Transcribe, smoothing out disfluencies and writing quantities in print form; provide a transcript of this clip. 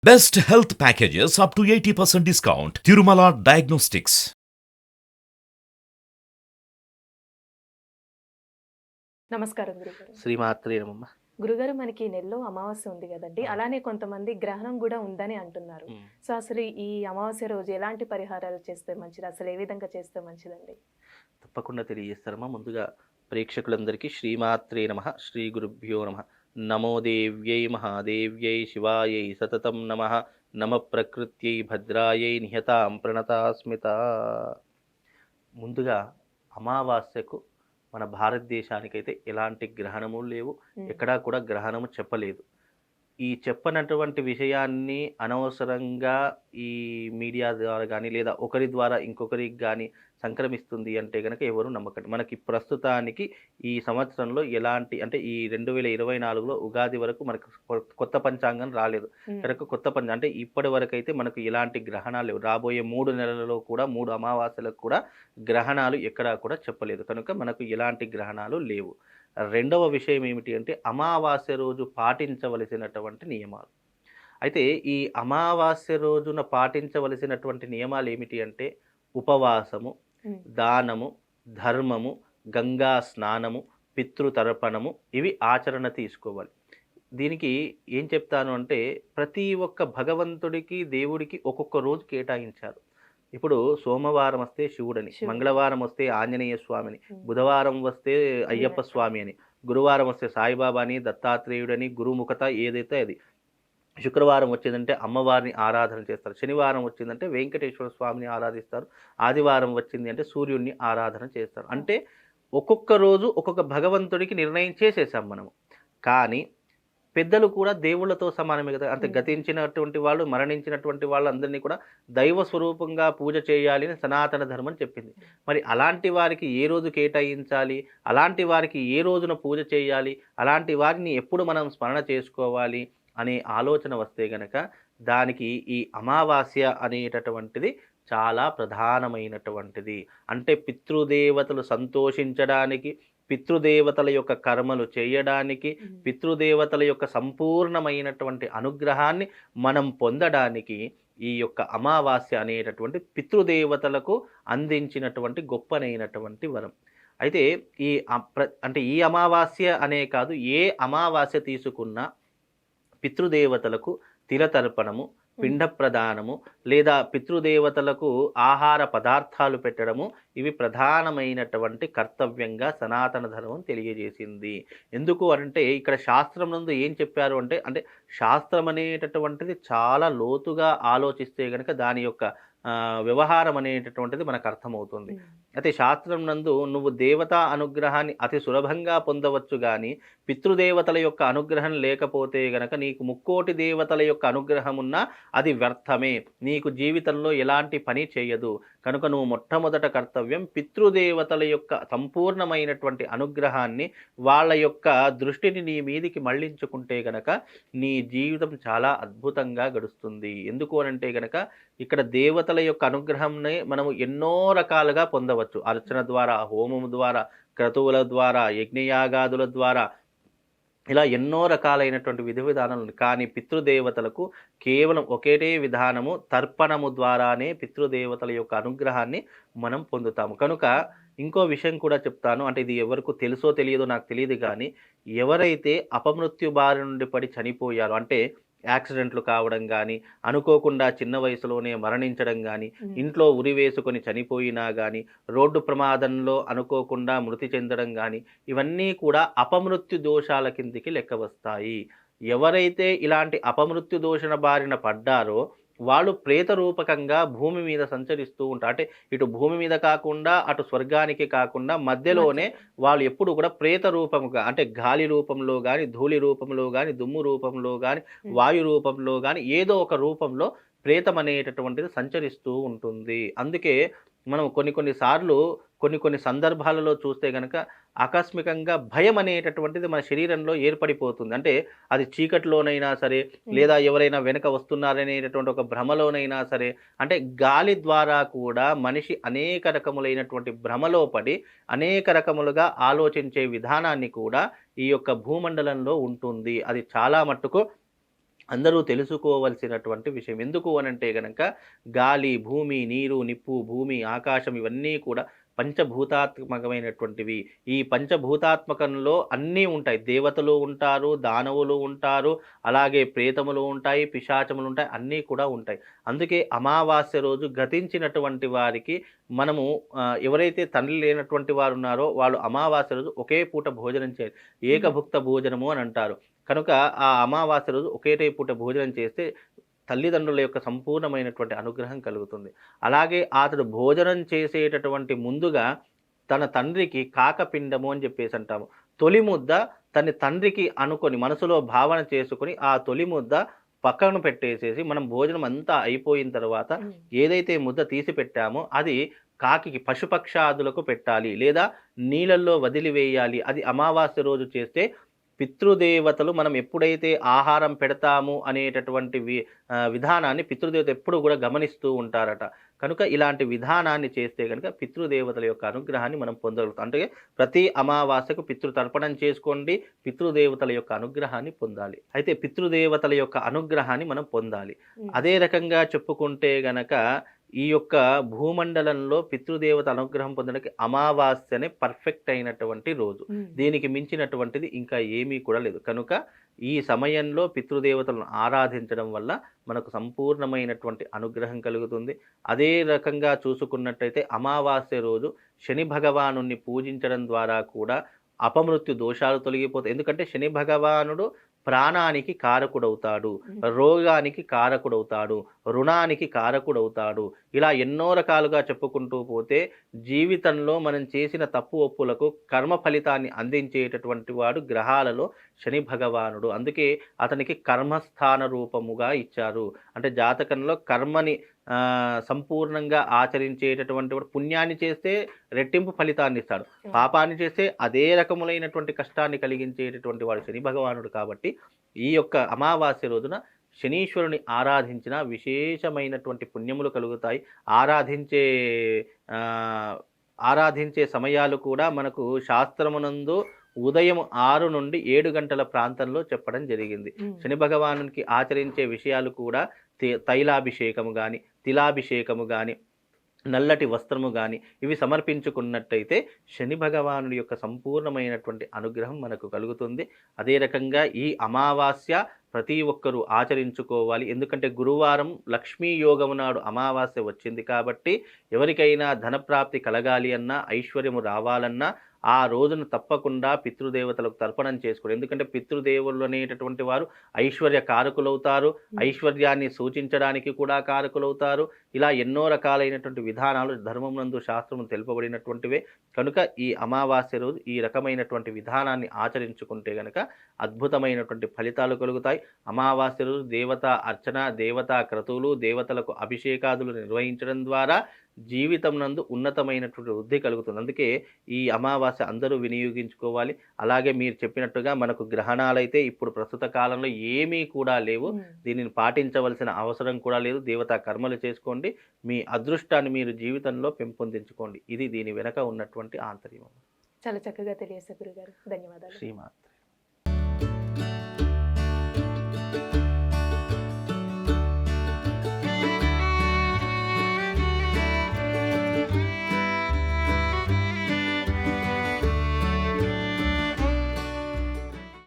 Best health packages up to 80% discount. Tirumala Diagnostics. నమస్కారం గురుగారు. శ్రీమాత్రే నమః. గురుగారు, మనకి ఈ నెలలో అమావాస్య ఉంది గదండీ! అవును. అలానే కొంతమంది గ్రహణం గూడా ఉందని అంటున్నారు. హ్మ్. సో, అసలు ఈ అమావాస్య రోజు ఎలాంటి పరిహారాలు చేస్తే మంచిది? అసలు ఏ విధంగా చేస్తే మంచిదండి? తప్పకుండా తెలియజేస్తానమ్మా. ముందుగా ప్రేక్షకులందరికీ శ్రీమాత్రే నమః, శ్రీ గురుభ్యో నమః. నమో దేవ్యై మహాదేవ్యై శివాయై సతతం నమః. నమ ప్రకృత్యై భద్రాయై నిహతాం ప్రణతాస్మిత. ముందుగా అమావాస్యకు మన భారతదేశానికైతే ఎలాంటి గ్రహణము లేవు. ఎక్కడా కూడా గ్రహణము చెప్పలేదు. ఈ చెప్పనటువంటి విషయాన్ని అనవసరంగా ఈ మీడియా ద్వారా గానీ, లేదా ఒకరి ద్వారా ఇంకొకరికి గానీ సంక్రమిస్తుంది అంటే గనక ఎవరు నమ్మకండి. మనకి ప్రస్తుతానికి ఈ సంవత్సరంలో ఎలాంటి అంటే ఈ 2024లో ఉగాది వరకు మనకు కొత్త పంచాంగం రాలేదు. కనుక అంటే ఇప్పటి వరకైతే మనకు ఎలాంటి గ్రహణాలు లేవు. రాబోయే 3 నెలలలో కూడా 3 అమావాస్యలకు కూడా గ్రహణాలు ఎక్కడా కూడా చెప్పలేదు. కనుక మనకు ఎలాంటి గ్రహణాలు లేవు. రెండవ విషయం ఏమిటి అంటే అమావాస్య రోజు పాటించవలసినటువంటి నియమాలు. అయితే ఈ అమావాస్య రోజున పాటించవలసినటువంటి నియమాలు ఏమిటి అంటే ఉపవాసము, దానము, ధర్మము, గంగా స్నానము, పితృతర్పణము ఇవి ఆచరణ తీసుకోవాలి. దీనికి ఏం చెప్తాను అంటే ప్రతి ఒక్క భగవంతుడికి దేవుడికి ఒక్కొక్క రోజు కేటాయించారు. ఇప్పుడు సోమవారం వస్తే శివుడని, మంగళవారం వస్తే ఆంజనేయ స్వామిని, బుధవారం వస్తే అయ్యప్ప స్వామి అని, గురువారం వస్తే సాయిబాబా అని, దత్తాత్రేయుడని, గురుముఖత ఏదైతే అది. శుక్రవారం వచ్చిందంటే అమ్మవారిని ఆరాధన చేస్తారు. శనివారం వచ్చిందంటే వెంకటేశ్వర స్వామిని ఆరాధిస్తారు. ఆదివారం వచ్చింది అంటే సూర్యుడిని ఆరాధన చేస్తారు. అంటే ఒక్కొక్క రోజు ఒక్కొక్క భగవంతుడికి నిర్ణయం చేసేసాం మనము. కానీ పెద్దలు కూడా దేవుళ్ళతో సమానమే కదా. అంటే గతించినటువంటి వాళ్ళు, మరణించినటువంటి వాళ్ళు అందరినీ కూడా దైవ స్వరూపంగా పూజ చేయాలి అని సనాతన ధర్మం చెప్పింది. మరి అలాంటి వారికి ఏ రోజు కేటాయించాలి, అలాంటి వారికి ఏ రోజున పూజ చేయాలి, అలాంటి వారిని ఎప్పుడు మనం స్మరణ చేసుకోవాలి అనే ఆలోచన వస్తే గనక దానికి ఈ అమావాస్య అనేటటువంటిది చాలా ప్రధానమైనటువంటిది. అంటే పితృదేవతలు సంతోషించడానికి, పితృదేవతల యొక్క కర్మలు చేయడానికి, పితృదేవతల యొక్క సంపూర్ణమైనటువంటి అనుగ్రహాన్ని మనం పొందడానికి ఈ యొక్క అమావాస్య అనేటటువంటి పితృదేవతలకు అందించినటువంటి గొప్పనైనటువంటి వరం. అయితే ఈ అంటే ఈ అమావాస్య అనే కాదు, ఏ అమావాస్య తీసుకున్నా పితృదేవతలకు తిలతర్పణము, పిండ ప్రదానము, లేదా పితృదేవతలకు ఆహార పదార్థాలు పెట్టడము ఇవి ప్రధానమైనటువంటి కర్తవ్యంగా సనాతన ధర్మం తెలియజేసింది. ఎందుకు అంటే ఇక్కడ శాస్త్రం నందు ఏం చెప్పారు అంటే శాస్త్రం అనేటటువంటిది చాలా లోతుగా ఆలోచిస్తే గనక దాని యొక్క వ్యవహారం అనేటటువంటిది మనకు అర్థమవుతుంది. అయితే శాస్త్రం నందు నువ్వు దేవతా అనుగ్రహాన్ని అతి సులభంగా పొందవచ్చు, కానీ పితృదేవతల యొక్క అనుగ్రహం లేకపోతే గనక నీకు ముక్కోటి దేవతల యొక్క అనుగ్రహం ఉన్నా అది వ్యర్థమే, నీకు జీవితంలో ఎలాంటి పని చేయదు. కనుక నువ్వు మొట్టమొదట కర్తవ్యం పితృదేవతల యొక్క సంపూర్ణమైనటువంటి అనుగ్రహాన్ని, వాళ్ళ యొక్క దృష్టిని నీ మీదికి మళ్లించుకుంటే గనక నీ జీవితం చాలా అద్భుతంగా గడుస్తుంది. ఎందుకు అనంటే గనక ఇక్కడ దేవతల యొక్క అనుగ్రహాన్ని మనము ఎన్నో రకాలుగా పొందవచ్చు. అర్చన ద్వారా, హోమము ద్వారా, క్రతువుల ద్వారా, యజ్ఞయాగాదుల ద్వారా, ఇలా ఎన్నో రకాలైనటువంటి విధి విధానాలు. కానీ పితృదేవతలకు కేవలం ఒకటే విధానము, తర్పణము ద్వారానే పితృదేవతల యొక్క అనుగ్రహాన్ని మనం పొందుతాము. కనుక ఇంకో విషయం కూడా చెప్తాను. అంటే ఇది ఎవరికి తెలుసో తెలియదో నాకు తెలియదు, కానీ ఎవరైతే అపమృత్యు బారి నుండి పడి చనిపోయారో, అంటే యాక్సిడెంట్లు కావడం కానీ, అనుకోకుండా చిన్న వయసులోనే మరణించడం కానీ, ఇంట్లో ఉరి వేసుకొని చనిపోయినా కానీ, రోడ్డు ప్రమాదంలో అనుకోకుండా మృతి చెందడం కానీ, ఇవన్నీ కూడా అపమృత్యు దోషాల కిందికి లెక్క వస్తాయి. ఎవరైతే ఇలాంటి అపమృత్యు దోషణ బారిన పడ్డారో వాళ్ళు ప్రేత రూపకంగా భూమి మీద సంచరిస్తూ ఉంటారు. అంటే ఇటు భూమి మీద కాకుండా అటు స్వర్గానికి కాకుండా మధ్యలోనే వాళ్ళు ఎప్పుడు కూడా ప్రేత రూపముగా, అంటే గాలి రూపంలో కానీ, ధూళి రూపంలో కానీ, దుమ్ము రూపంలో కానీ, వాయు రూపంలో కానీ ఏదో ఒక రూపంలో ప్రేతం అనేటటువంటిది సంచరిస్తూ ఉంటుంది. అందుకే మనం కొన్ని సార్లు కొన్ని సందర్భాలలో చూస్తే గనక ఆకస్మికంగా భయం అనేటటువంటిది మన శరీరంలో ఏర్పడిపోతుంది. అంటే అది చీకటిలోనైనా సరే, లేదా ఎవరైనా వెనక వస్తున్నారనేటటువంటి ఒక భ్రమలోనైనా సరే, అంటే గాలి ద్వారా కూడా మనిషి అనేక రకములైనటువంటి భ్రమలో పడి అనేక రకములుగా ఆలోచించే విధానాన్ని కూడా ఈ యొక్క భూమండలంలో ఉంటుంది. అది చాలా మట్టుకు అందరూ తెలుసుకోవలసినటువంటి విషయం. ఎందుకు అనంటే గనక గాలి, భూమి, నీరు, నిప్పు, భూమి, ఆకాశం ఇవన్నీ కూడా పంచభూతాత్మకమైనటువంటివి. ఈ పంచభూతాత్మకంలో అన్నీ ఉంటాయి. దేవతలు ఉంటారు, దానవులు ఉంటారు, అలాగే ప్రేతములు ఉంటాయి, పిశాచములు ఉంటాయి, అన్నీ కూడా ఉంటాయి. అందుకే అమావాస్య రోజు గతించినటువంటి వారికి మనము ఎవరైతే తండ్రి లేనటువంటి వారు ఉన్నారో వాళ్ళు అమావాస్య రోజు ఒకే పూట భోజనం చేయాలి. ఏకభుక్త భోజనము అని అంటారు. కనుక ఆ అమావాస్య రోజు ఒకేటే పూట భోజనం చేస్తే తల్లిదండ్రుల యొక్క సంపూర్ణమైనటువంటి అనుగ్రహం కలుగుతుంది. అలాగే అతడు భోజనం చేసేటటువంటి ముందుగా తన తండ్రికి కాకపిండము అని చెప్పేసి అంటాము. తొలి ముద్ద తన తండ్రికి అనుకొని మనసులో భావన చేసుకొని ఆ తొలి ముద్ద పక్కన పెట్టేసేసి మనం భోజనం అంతా అయిపోయిన తర్వాత ఏదైతే ముద్ద తీసి పెట్టామో అది కాకి పశుపక్షాదులకు పెట్టాలి, లేదా నీళ్ళల్లో వదిలివేయాలి. అది అమావాస్య రోజు చేస్తే పితృదేవతలు మనం ఎప్పుడైతే ఆహారం పెడతాము అనేటటువంటి విధానాన్ని పితృదేవత ఎప్పుడు కూడా గమనిస్తూ ఉంటారట. కనుక ఇలాంటి విధానాన్ని చేస్తే కనుక పితృదేవతల యొక్క అనుగ్రహాన్ని మనం పొందగలుగుతాం. అంటే ప్రతి అమావాస్యకు పితృతర్పణం చేసుకోండి, పితృదేవతల యొక్క అనుగ్రహాన్ని పొందాలి. అయితే పితృదేవతల యొక్క అనుగ్రహాన్ని మనం పొందాలి. అదే రకంగా చెప్పుకుంటే గనక ఈ యొక్క భూమండలంలో పితృదేవత అనుగ్రహం పొందడానికి అమావాస్యనే పర్ఫెక్ట్ అయినటువంటి రోజు. దీనికి మించినటువంటిది ఇంకా ఏమీ కూడా లేదు. కనుక ఈ సమయంలో పితృదేవతలను ఆరాధించడం వల్ల మనకు సంపూర్ణమైనటువంటి అనుగ్రహం కలుగుతుంది. అదే రకంగా చూసుకున్నట్టయితే అమావాస్య రోజు శని భగవానుని పూజించడం ద్వారా కూడా అపమృత్యు దోషాలు తొలగిపోతాయి. ఎందుకంటే శని భగవానుడు ప్రాణానికి కారకుడవుతాడు, రోగానికి కారకుడవుతాడు, రుణానికి కారకుడవుతాడు. ఇలా ఎన్నో రకాలుగా చెప్పుకుంటూ పోతే జీవితంలో మనం చేసిన తప్పు ఒప్పులకు కర్మ ఫలితాన్ని అందించేటటువంటి వాడు గ్రహాలలో శని భగవానుడు. అందుకే అతనికి కర్మస్థాన రూపముగా ఇచ్చారు. అంటే జాతకంలో కర్మని సంపూర్ణంగా ఆచరించేటటువంటి వాడు పుణ్యాన్ని చేస్తే రెట్టింపు ఫలితాన్ని ఇస్తాడు, పాపాన్ని చేస్తే అదే రకములైనటువంటి కష్టాన్ని కలిగించేటటువంటి వాడు శని భగవానుడు. కాబట్టి ఈ యొక్క అమావాస్య రోజున శనీశ్వరుని ఆరాధించిన విశేషమైనటువంటి పుణ్యములు కలుగుతాయి. ఆరాధించే సమయాలు కూడా మనకు శాస్త్రమునందు ఉదయం 6 నుండి 7 గంటల ప్రాంతంలో చెప్పడం జరిగింది. శని భగవానునికి ఆచరించే విషయాలు కూడా తైలాభిషేకము కానీ, తిలాభిషేకము కానీ, నల్లటి వస్త్రము కానీ ఇవి సమర్పించుకున్నట్టయితే శని భగవానుడి యొక్క సంపూర్ణమైనటువంటి అనుగ్రహం మనకు కలుగుతుంది. అదే రకంగా ఈ అమావాస్య ప్రతి ఒక్కరూ ఆచరించుకోవాలి. ఎందుకంటే గురువారం లక్ష్మీ యోగము నాడు అమావాస్య వచ్చింది కాబట్టి ఎవరికైనా ధనప్రాప్తి కలగాలి అన్నా, ఐశ్వర్యము రావాలన్నా ఆ రోజును తప్పకుండా పితృదేవతలకు తర్పణం చేసుకోండి. ఎందుకంటే పితృదేవులు అనేటటువంటి వారు ఐశ్వర్య కారకులవుతారు, ఐశ్వర్యాన్ని సూచించడానికి కూడా కారకులవుతారు. ఇలా ఎన్నో రకాలైనటువంటి విధానాలు ధర్మమునందు శాస్త్రము తెలుపబడినటువంటివే. కనుక ఈ అమావాస్య రోజు ఈ రకమైనటువంటి విధానాన్ని ఆచరించుకుంటే గనక అద్భుతమైనటువంటి ఫలితాలు కలుగుతాయి. అమావాస్య రోజు దేవతా అర్చన, దేవతా క్రతువులు, దేవతలకు అభిషేకాదులు నిర్వహించడం ద్వారా జీవితం నందు ఉన్నతమైనటువంటి వృద్ధి కలుగుతుంది. అందుకే ఈ అమావాస్య అందరూ వినియోగించుకోవాలి. అలాగే మీరు చెప్పినట్టుగా మనకు గ్రహణాలైతే ఇప్పుడు ప్రస్తుత కాలంలో ఏమీ కూడా లేవు. దీనిని పాటించవలసిన అవసరం కూడా లేదు. దేవతా కర్మలు చేసుకోండి, మీ అదృష్టాన్ని మీరు జీవితంలో పెంపొందించుకోండి. ఇది దీని వెనక ఉన్నటువంటి ఆంతర్యం. చాలా చక్కగా తెలియజేశారు గురుగారు. ధన్యవాదాలు. శ్రీమాత్.